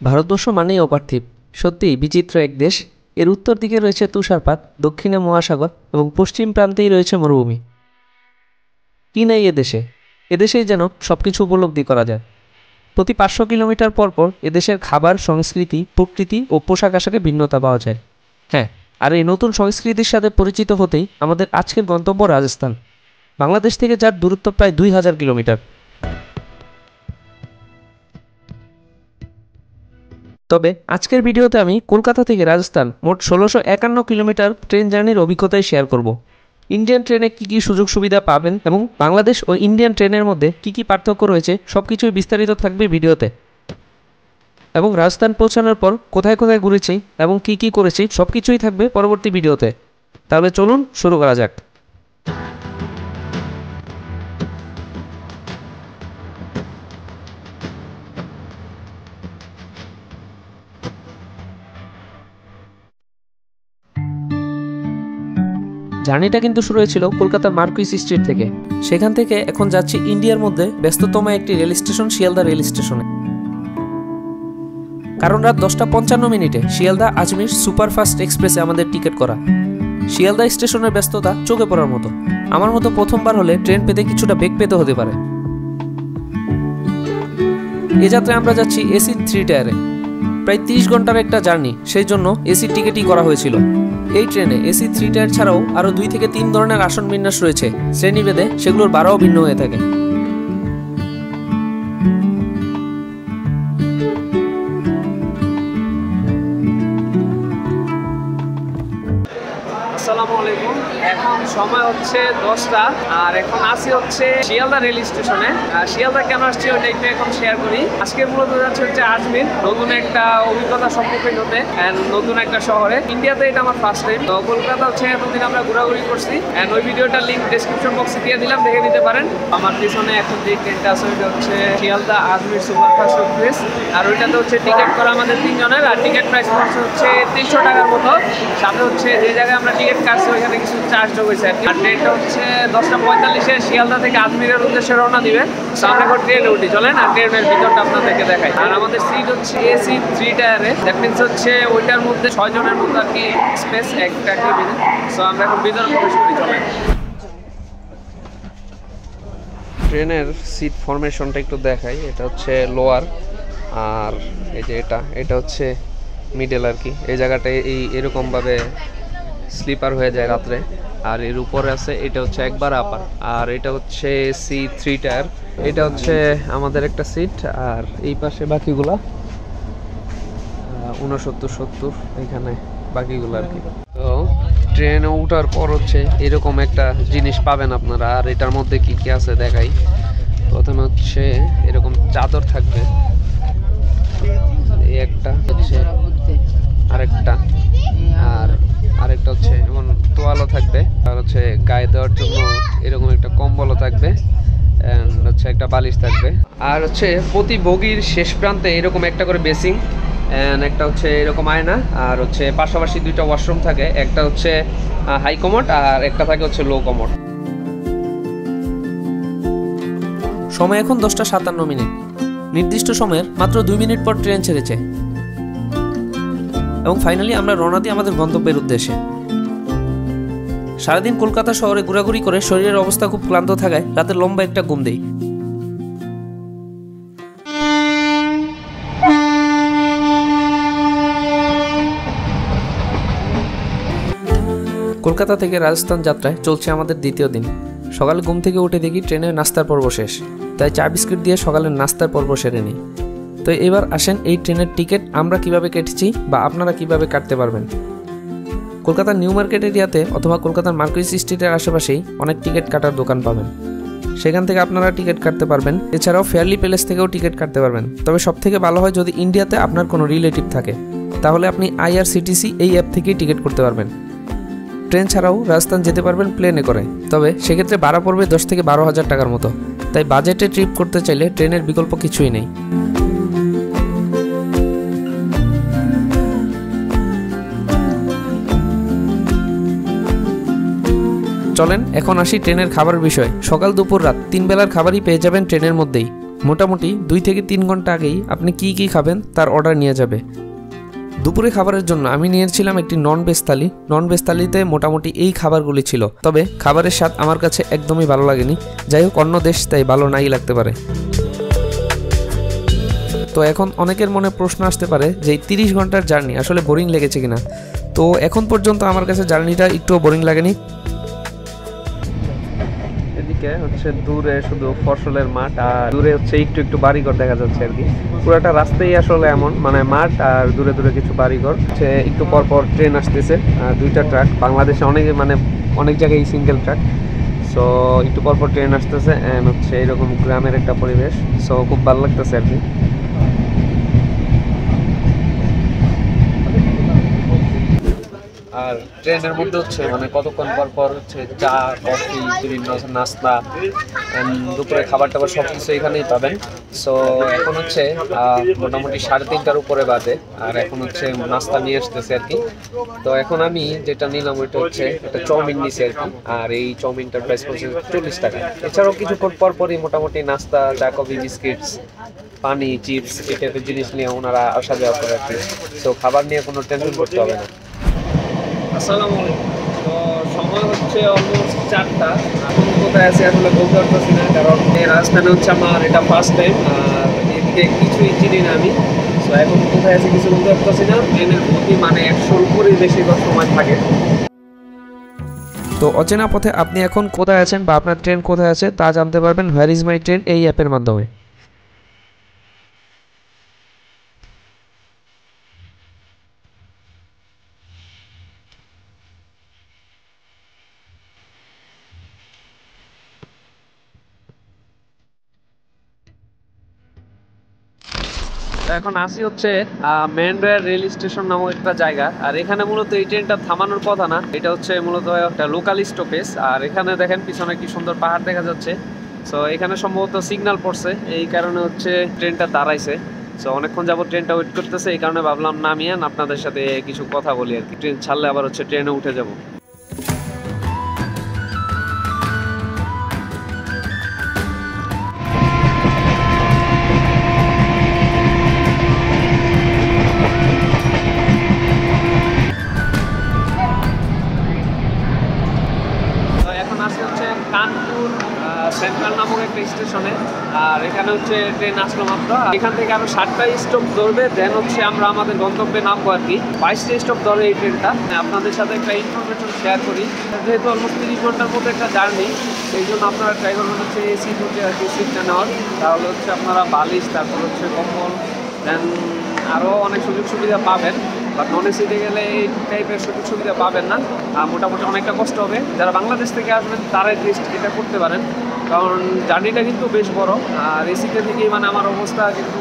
ভারতবর্ষ মানেই অপার্থিব, সত্যিই বিচিত্র এক দেশ। এর উত্তর দিকে রয়েছে তুষারপাত, দক্ষিণে মহাসাগর এবং পশ্চিম প্রান্তেই রয়েছে মরুভূমি। কি নেই এদেশেই যেন সব কিছু উপলব্ধি করা যায়। প্রতি 500 কিলোমিটার পরপর এদেশের খাবার, সংস্কৃতি, প্রকৃতি ও পোশাক আশাকে ভিন্নতা পাওয়া যায়। হ্যাঁ, আর এই নতুন সংস্কৃতির সাথে পরিচিত হতেই আমাদের আজকের গন্তব্য রাজস্থান। বাংলাদেশ থেকে যার দূরত্ব প্রায় 2000 কিলোমিটার। তবে আজকের ভিডিওতে আমি কলকাতা থেকে রাজস্থান মোট 1651 কিলোমিটার ট্রেন জার্নির অভিজ্ঞতাই শেয়ার করব। ইন্ডিয়ান ট্রেনে কী কী সুযোগ সুবিধা পাবেন এবং বাংলাদেশ ও ইন্ডিয়ান ট্রেনের মধ্যে কী কী পার্থক্য রয়েছে সবকিছুই বিস্তারিত থাকবে ভিডিওতে। এবং রাজস্থান পৌঁছানোর পর কোথায় কোথায় ঘুরেছি এবং কী কী করেছি সবকিছুই থাকবে পরবর্তী ভিডিওতে। তাহলে চলুন শুরু করা যাক। জার্নিটা কিন্তু শুরু হয়েছিল কলকাতার মার্কুইস স্ট্রিট থেকে। সেখান থেকে এখন যাচ্ছি ইন্ডিয়ার মধ্যে ব্যস্ততম একটি রেল স্টেশন শিয়ালদা রেল স্টেশনে। কারণ রাত 10:55 শিয়ালদা আজমির সুপারফাস্ট এক্সপ্রেসে আমাদের টিকিট করা। শিয়ালদা স্টেশনের ব্যস্ততা চোখে পড়ার মতো। আমার মতো প্রথমবার হলে ট্রেন পেতে কিছুটা বেগ পেতে হতে পারে। এ যাত্রায় আমরা যাচ্ছি এসি 3 টায়ারে। প্রায় 30 ঘন্টার একটা জার্নি, সেই জন্য এসি টিকিটই করা হয়েছিল। এই ট্রেনে এসি 3 টায়ার ছাড়াও আরও 2 থেকে 3 ধরনের আসন বিন্যাস রয়েছে। শ্রেণীভেদে সেগুলোর ভাড়াও ভিন্ন হয়ে থাকে। আসসালামু আলাইকুম। এখন সময় হচ্ছে 10টা আর এখন আসি হচ্ছে শিয়ালদা রেল স্টেশনে। শিয়ালদা কেন আসছি ওইটা একটু এখন শেয়ার করি। আজকে মূলত যাচ্ছে হচ্ছে আজমির, নতুন একটা অভিজ্ঞতা সম্মুখীন হতে, নতুন একটা শহরে। ইন্ডিয়াতে এটা আমার ফার্স্ট টাইম। তো কলকাতা হচ্ছে এতদিন আমরা ঘোরাঘুরি করছি। ওই ভিডিওটার লিঙ্ক ডেসক্রিপশন বক্সে দিয়ে দিলাম, দেখে নিতে পারেন। আমার পিছনে এখন যে ট্রেনটা আছে ওইটা হচ্ছে শিয়ালদা আজমির সুপারফাস্ট এক্সপ্রেস। আর ওইটাতে হচ্ছে টিকিট করা আমাদের 3 জনের। আর টিকিট প্রাইস হচ্ছে 300 টাকার মতো। সাথে হচ্ছে যে জায়গায় আমরা টিকিট কাটছি ওইখানে কিছু চার্জ যোগ হয়েছে। আর ট্রেনটা হচ্ছে 10:45 শিয়ালদা থেকে আজমিরের উদ্দেশ্যে রওনা দিবে। তো আমরা এখন ট্রেনে উঠি, চলেন। আর ট্রেনের ভিতরটা আপনাদেরকে দেখাই। আর আমাদের সিট হচ্ছে এসি 3 টায়ারে। দ্যাট মিনস হচ্ছে ওইটার মধ্যে 6 জনের মতো আর কি স্পেস একটা কেবিনে। সো আমরা এখন ভিতরে প্রবেশ করি, চলেন। ট্রেনের সিট ফরমেশনটা একটু দেখাই। এটা হচ্ছে লোয়ার, আর এই যে এটা হচ্ছে মিডল আর কি। এই জায়গাটায় এরকমভাবে স্লিপার হয়ে যায় রাত্রে। আর এর উপরে আছে এটা হচ্ছে একবার আপার। আর এটা হচ্ছে সি 3 টায়ার। এটা হচ্ছে আমাদের একটা সিট। আর এই পাশে বাকিগুলা 69-70 এখানে বাকিগুলো আর কি। তো ট্রেনে উঠার পর হচ্ছে এরকম একটা জিনিস পাবেন আপনারা। আর এটার মধ্যে কি কি আছে দেখাই। প্রথমে হচ্ছে এরকম চাদর থাকবে, এই একটা হচ্ছে আরেকটা, আর আরেকটা হচ্ছে এমন তোয়ালও থাকবে। আর হচ্ছে গায়ে দেওয়ার জন্য এরকম একটা কম্বলও থাকবে, হচ্ছে একটা বালিশ থাকবে। আর হচ্ছে প্রতি বগির শেষ প্রান্তে এরকম একটা করে বেসিং, একটা হচ্ছে এরকম আয়না। আর হচ্ছে পাশাপাশি 2টা ওয়াশরুম থাকে। একটা হচ্ছে হাই কমোড আর একটা থাকে হচ্ছে লো কমোড। সময় এখন 10:57। নির্দিষ্ট সময়ের মাত্র 2 মিনিট পর ট্রেন ছেড়েছে এবং ফাইনালি আমরা রওনা দিই আমাদের গন্তব্যের উদ্দেশ্যে। সারাদিন কলকাতা শহরে ঘোরাঘুরি করে শরীরের অবস্থা খুব ক্লান্ত থাকায় রাতে লম্বা একটা ঘুম দেই। কলকাতা থেকে রাজস্থান যাত্রায় চলছে আমাদের দ্বিতীয় দিন। সকালে ঘুম থেকে উঠে দেখি ট্রেনের নাস্তার পর্ব শেষ, তাই চা বিস্কুট দিয়ে সকালের নাস্তার পর্ব সেরে নিই। তো এবার আসেন এই ট্রেনের টিকিট আমরা কিভাবে কেটেছি বা আপনারা কিভাবে কাটতে পারবেন। কলকাতার নিউ মার্কেট এরিয়াতে অথবা কলকাতার মার্কুইস স্ট্রিটের আশেপাশেই অনেক টিকিট কাটার দোকান পাবেন। সেখান থেকে আপনারা টিকিট কাটতে পারবেন। এছাড়াও ফেয়ারলি প্যালেস থেকেও টিকিট কাটতে পারবেন। তবে সবথেকে ভালো হয় যদি ইন্ডিয়াতে আপনার কোনো রিলেটিভ থাকে, তাহলে আপনি IRCTC এই অ্যাপ থেকেই টিকিট করতে পারবেন। ট্রেন ছাড়াও রাজস্থান যেতে পারবেন প্লেনে করে। তবে সেক্ষেত্রে ভাড়া পড়বে 10 থেকে 12 হাজার টাকার মতো। তাই বাজেটে ট্রিপ করতে চাইলে ট্রেনের বিকল্প কিছুই নেই। চলেন এখন আসি ট্রেনের খাবার বিষয়। সকাল দুপুর রাত 3 বেলার খাবারই পেয়ে যাবেন ট্রেনের মধ্যেই। মোটামুটি 2 থেকে 3 ঘন্টা আগেই আপনি কি খাবেন তার অর্ডার নিয়ে যাবে। দুপুরে খাবারের জন্য আমি নিয়েছিলাম একটি নন ভেজ থালি। নন ভেজ থালিতে মোটামুটি এই খাবারগুলি ছিল, তবে খাবারের স্বাদ আমার কাছে একদমই ভালো লাগেনি। যাই হোক, অন্য দেশ তাই ভালো নাই লাগতে পারে। তো এখন অনেকের মনে প্রশ্ন আসতে পারে যে এই 30 ঘন্টার জার্নি আসলে বোরিং লেগেছে কিনা। তো এখন পর্যন্ত আমার কাছে জার্নিটা একটুও বোরিং লাগেনি। এদিকে হচ্ছে দূরে শুধু ফসলের মাঠ, আর দূরে হচ্ছে একটু একটু বাড়িঘর দেখা যাচ্ছে আর কি। পুরোটা রাস্তাই আসলে এমন, মানে মাঠ আর দূরে দূরে কিছু বাড়িঘর। হচ্ছে একটু পর পর ট্রেন আসতেছে, 2টা ট্রাক। বাংলাদেশে অনেক জায়গায় সিঙ্গেল ট্রাক। সো একটু পর পর ট্রেন আসতেছে, এন্ড হচ্ছে এরকম গ্রামের একটা পরিবেশ। সো খুব ভালো লাগতেছে আর কি। আর ট্রেনের মধ্যে হচ্ছে মানে কতক্ষণ পর পর হচ্ছে চা, কফি, বিভিন্ন নাস্তা, দুপুরে খাবার টাবার সব কিছু এখানেই পাবেন। সো এখন হচ্ছে মোটামুটি 3:30টার উপরে বাজে, আর এখন হচ্ছে নাস্তা নিয়ে আসতেছে আর কি। তো এখন আমি যেটা নিলাম ওইটা হচ্ছে একটা চাউমিন নিছি আর কি। আর এই চাউমিনটার প্রাইস পড়ছে 40 টাকা। এছাড়াও কিছু পর পরই মোটামুটি নাস্তা, চা, কফি, বিস্কিটস, পানি, চিপস এই টাইপের জিনিস নিয়ে ওনারা আসা যাওয়া করে আর কি। তো খাবার নিয়ে কোনো টেনশন করতে হবে না। আসসালামু আলাইকুম। তো সময় হচ্ছে অলমোস্ট 4টা। এখন কোথায় আছে আসলে বলতে পারতেছি না, কারণ এই রাজস্থানে হচ্ছে আমার এটা ফার্স্ট টাইম, আর এদিকে কিছুই চিনি না আমি। তো এখন কোথায় আছে কিছু বলতে পারতেছি না। ট্রেনের গতি মানে 100-র উপরেই বেশিরভাগ সময় থাকে। তো অচেনা পথে আপনি এখন কোথায় আছেন বা আপনার ট্রেন কোথায় আছে তা জানতে পারবেন হোয়ার ইজ মাই ট্রেন এই অ্যাপের মাধ্যমে। এখন আসি হচ্ছে মেন্ড্রার রেল স্টেশন নামক একটা জায়গা। আর এখানে মূলত এই ট্রেনটা থামানোর কথা না, এটা হচ্ছে মূলত একটা লোকাল স্টপেজ। আর এখানে দেখেন পিছনে কি সুন্দর পাহাড় দেখা যাচ্ছে। সো এখানে সম্ভবত সিগন্যাল পড়ছে, এই কারণে হচ্ছে ট্রেনটা দাঁড়াইছে। সো অনেকক্ষণ যাবত ট্রেনটা ওয়েট করতেছে, এই কারণে ভাবলাম নামিয়ে আপনাদের সাথে কিছু কথা বলি আর কি। ট্রেন ছাড়লে আবার হচ্ছে ট্রেনে উঠে যাব। এখন আসি হচ্ছে কানপুর সেন্ট্রাল নামক একটা স্টেশনে। আর এখানে হচ্ছে ট্রেন আসলো মাত্র। এখান থেকে আরো 7টা স্টপ ধরবে, দেন হচ্ছে আমরা আমাদের গন্তব্যে নামবো আর কি। 22টা স্টপ ধরে এই ট্রেনটা। আপনাদের সাথে একটা ইনফরমেশন শেয়ার করি। যেহেতু অলমোস্ট 30 ঘন্টার মতো একটা জার্নি, সেই জন্য আপনারা ট্রাই করবেন হচ্ছে এসি কোচে আর কি সিটটা নেওয়ার। তাহলে হচ্ছে আপনারা বালিশ, তারপর হচ্ছে কম্বল, দেন আরও অনেক সুযোগ সুবিধা পাবেন। বাট নন এসিতে গেলে এই টাইপের সুযোগ সুবিধা পাবেন না। মোটামুটি অনেকটা কষ্ট হবে। যারা বাংলাদেশ থেকে আসবেন তারা এটলিস্ট এটা করতে পারেন, কারণ জার্নিটা কিন্তু বেশ বড়। আর এসিতে থেকেই মানে আমার অবস্থা কিন্তু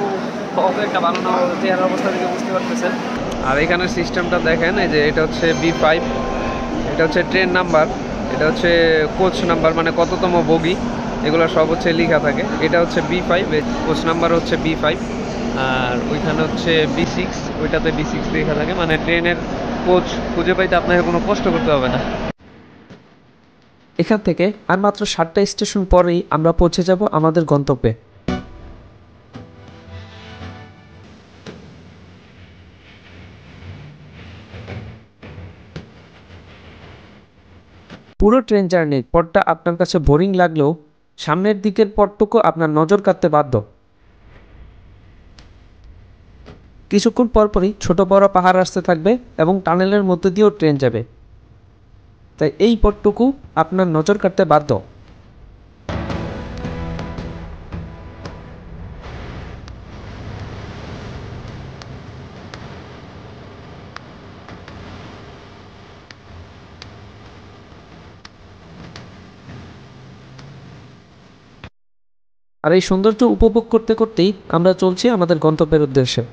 অত একটা ভালো না, চেহারার অবস্থা থেকে বুঝতে পারতেছেন। আর এখানে সিস্টেমটা দেখেন, এই যে এটা হচ্ছে B5, এটা হচ্ছে ট্রেন নাম্বার, এটা হচ্ছে কোচ নাম্বার, মানে কততম বগি, এগুলো সব হচ্ছে লেখা থাকে। এটা হচ্ছে B5, কোচ নাম্বার হচ্ছে B5। আর ওইখানে হচ্ছে B6, ওইটাতে B6 লেখা থাকে। মানে ট্রেনের কোচ খুঁজে পাইতে আপনাকে কোনো কষ্ট করতে হবে না। এখান থেকে আর মাত্র 7টা স্টেশন পরেই আমরা পৌঁছে যাব আমাদের গন্তব্যে। পুরো ট্রেন জার্নির পথটা আপনার কাছে বোরিং লাগলেও সামনের দিকের পথটুকু আপনার নজর কাড়তে বাধ্য। কিছুক্ষণ পরপরই ছোট বড় পাহাড় আসতে থাকবে এবং টানেলের মধ্যে দিয়েও ট্রেন যাবে, তাই এই পথটুকু আপনার নজর কাড়তে বাধ্য। আর এই সৌন্দর্য উপভোগ করতে করতেই আমরা চলছি আমাদের গন্তব্যের উদ্দেশ্যে।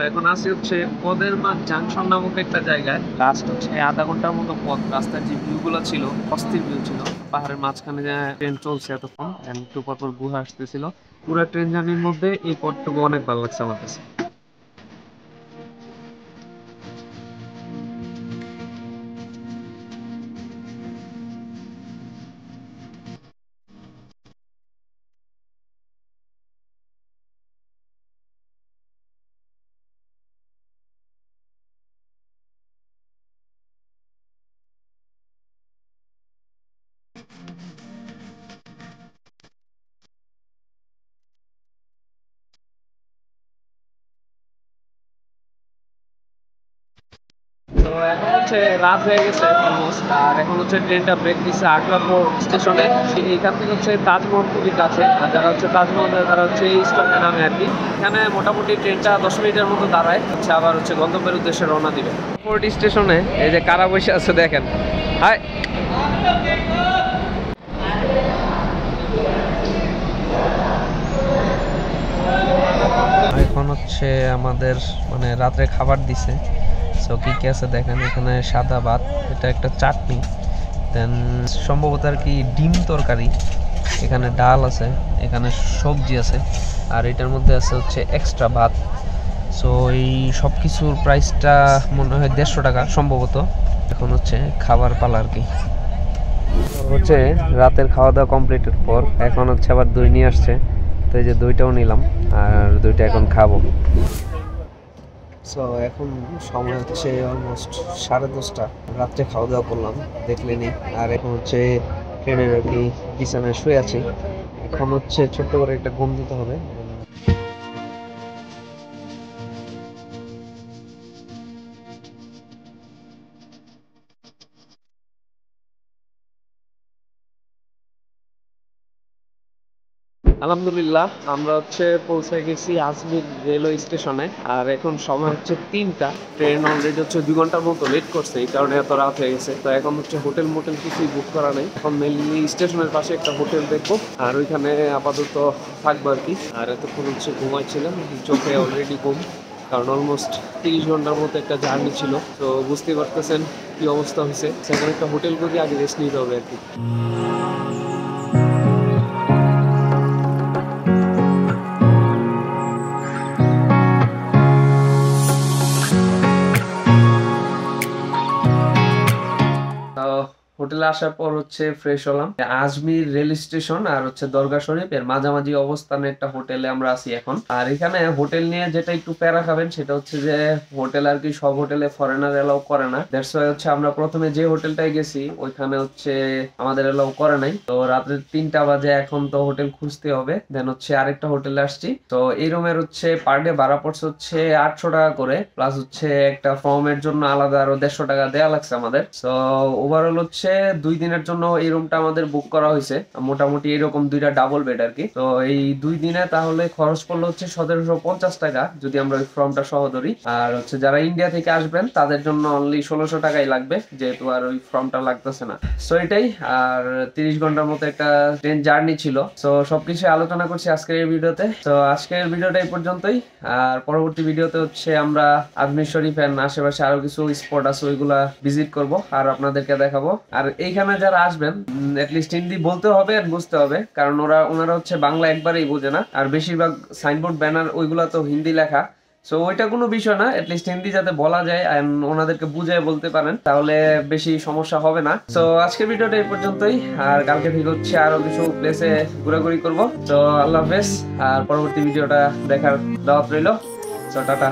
এখন আসি হচ্ছে কদেরমাঠ জাংশন নামক একটা জায়গায়। লাস্ট হচ্ছে আধা ঘন্টার মতো পথ। রাস্তার যে ভিউ গুলো ছিল অস্থির ভিউ ছিল। পাহাড়ের মাঝখানে ট্রেন চলছে এতক্ষণ, একটু পর গুহা আসতেছিল। পুরো ট্রেন জার্নির মধ্যে এই পথটুকু অনেক ভালো লাগছে আমার কাছে। তো এখন হচ্ছে রাত হয়ে গেছে অলমোস্ট, আর এখন হচ্ছে ট্রেনটা ব্রেক দিচ্ছে আগ্রাপুর স্টেশনে। এইখান থেকে হচ্ছে তাজমহল খুবই কাছে, আর যারা হচ্ছে তাজমহল তারা হচ্ছে এই স্টপে নামে আর কি। এখানে মোটামুটি ট্রেনটা 10 মিনিটের মতো দাঁড়ায়, হচ্ছে আবার হচ্ছে গন্তব্যের উদ্দেশ্যে রওনা দিবে। ফোর্ট স্টেশনে এই যে কারা বসে আছে দেখেন। হাই, এখন হচ্ছে আমাদের মানে রাত্রে খাবার দিছে। সো কি কি আছে দেখেন, এখানে সাদা ভাত, এটা একটা চাটনি, দেন সম্ভবত আর কি ডিম তরকারি, এখানে ডাল আছে, এখানে সবজি আছে, আর এটার মধ্যে আছে হচ্ছে এক্সট্রা ভাত। সো এই সব কিছুর প্রাইসটা মনে হয় 150 টাকা সম্ভবত। এখন হচ্ছে খাবার পালা আর কি। হচ্ছে রাতের খাওয়া দাওয়া কমপ্লিটের পর এখন হচ্ছে আবার দই নিয়ে আসছে, তো এই যে দইটাও নিলাম, আর দইটা এখন খাবো। সো এখন সময় হচ্ছে অলমোস্ট 10:30। রাত্রে খাওয়া দাওয়া করলাম দেখলেনি, আর এখন হচ্ছে ট্রেনের আর কি বিছানায় শুয়ে আছি। এখন হচ্ছে ছোট্ট করে একটা ঘুম দিতে হবে। আলহামদুলিল্লাহ আমরা হচ্ছে পৌঁছে গেছি আজমির রেলওয়ে স্টেশনে, আর এখন সময় হচ্ছে 3টা। ট্রেন অলরেডি হচ্ছে 2 ঘন্টার মতো লেট করছে, এই কারণে এত রাত হয়ে গেছে। তো এখন হচ্ছে হোটেল মোটেল কিছুই বুক করা নেই, এখন মেনলি স্টেশনের পাশে একটা হোটেল দেখবো, আর ওইখানে আপাতত থাকবো আর কি। আর এতক্ষণ হচ্ছে ঘুমাইছিলাম, চোখে অলরেডি ঘুম, কারণ অলমোস্ট 30 ঘন্টার মতো একটা জার্নি ছিল। তো বুঝতেই পারতেছেন কি অবস্থা হয়েছে। সেখানে একটা হোটেল করে আগে রেস্ট নিতে হবে আর কি। হোটেলে আসার পর হচ্ছে ফ্রেশ হলাম। আজমির রেল স্টেশন আর হচ্ছে দরগা শরীফ এর মাঝামাঝি অবস্থানে একটা হোটেলে আমরা আছি এখন। আর এখানে হোটেল নিয়ে যেটা একটু প্যারা খাবেন সেটা হচ্ছে যে হোটেল আর কি সব হোটেলে ফরেনার এলাও করে না। দ্যাটস ওয়াই হচ্ছে আমরা প্রথমে যে হোটেলটায় গেছি ওইখানে হচ্ছে আমাদের এলাও করে নাই। তো রাত্রে 3টা বাজে, এখন তো হোটেল খুঁজতে হবে। দেন হচ্ছে আরেকটা হোটেলে আসছি। তো এই রুমের হচ্ছে পার ডে ভাড়া পড়ছে হচ্ছে 800 টাকা করে, প্লাস হচ্ছে একটা ফর্মের জন্য আলাদা আরো 150 টাকা দেওয়া লাগছে আমাদের। তো ওভারঅল হচ্ছে 2 দিনের জন্য এই রুমটা আমাদের বুক করা হয়েছে, মোটামুটি এরকম 2টা ডাবল বেড আর কি। তো এই 2 দিনে তাহলে খরচ পড়লো হচ্ছে 1750 টাকা যদি আমরা ওই ফর্মটা সহ ধরি। আর হচ্ছে যারা ইন্ডিয়া থেকে আসবেন তাদের জন্য অনলি 1600 টাকাই লাগবে, যেহেতু আর ওই ফর্মটা লাগতেছে না। সো এটাই। আর 30 ঘন্টার মতো একটা ট্রেন জার্নি ছিল। সো সবকিছু আলোচনা করছি আজকের এই ভিডিওতে। তো আজকের ভিডিওটা এই পর্যন্তই, আর পরবর্তী ভিডিওতে হচ্ছে আমরা আজমির শরীফ এর আশেপাশে আরো কিছু স্পট আছে ওইগুলা ভিজিট করব আর আপনাদেরকে দেখাবো। আর এইখানে যারা আসবেন এটলিস্ট হিন্দি বলতে হবে আর বুঝতে হবে, কারণ ওনারা হচ্ছে বাংলা একবারেই বোঝে না, আর বেশিরভাগ সাইনবোর্ড ব্যানার ওইগুলা তো হিন্দি লেখা। সো ওইটা কোনো বিষয় না, এটলিস্ট হিন্দি যাতে বলা যায় আর ওনাদেরকে বুঝায় বলতে পারেন তাহলে বেশি সমস্যা হবে না। সো আজকের ভিডিওটা এই পর্যন্তই, আর কালকে থেকে হচ্ছে আরো কিছু প্লেসে ঘোরাঘুরি করবো। তো আল্লাহ হাফেজ, আর পরবর্তী ভিডিওটা দেখার দাওয়াত রইল। So tata.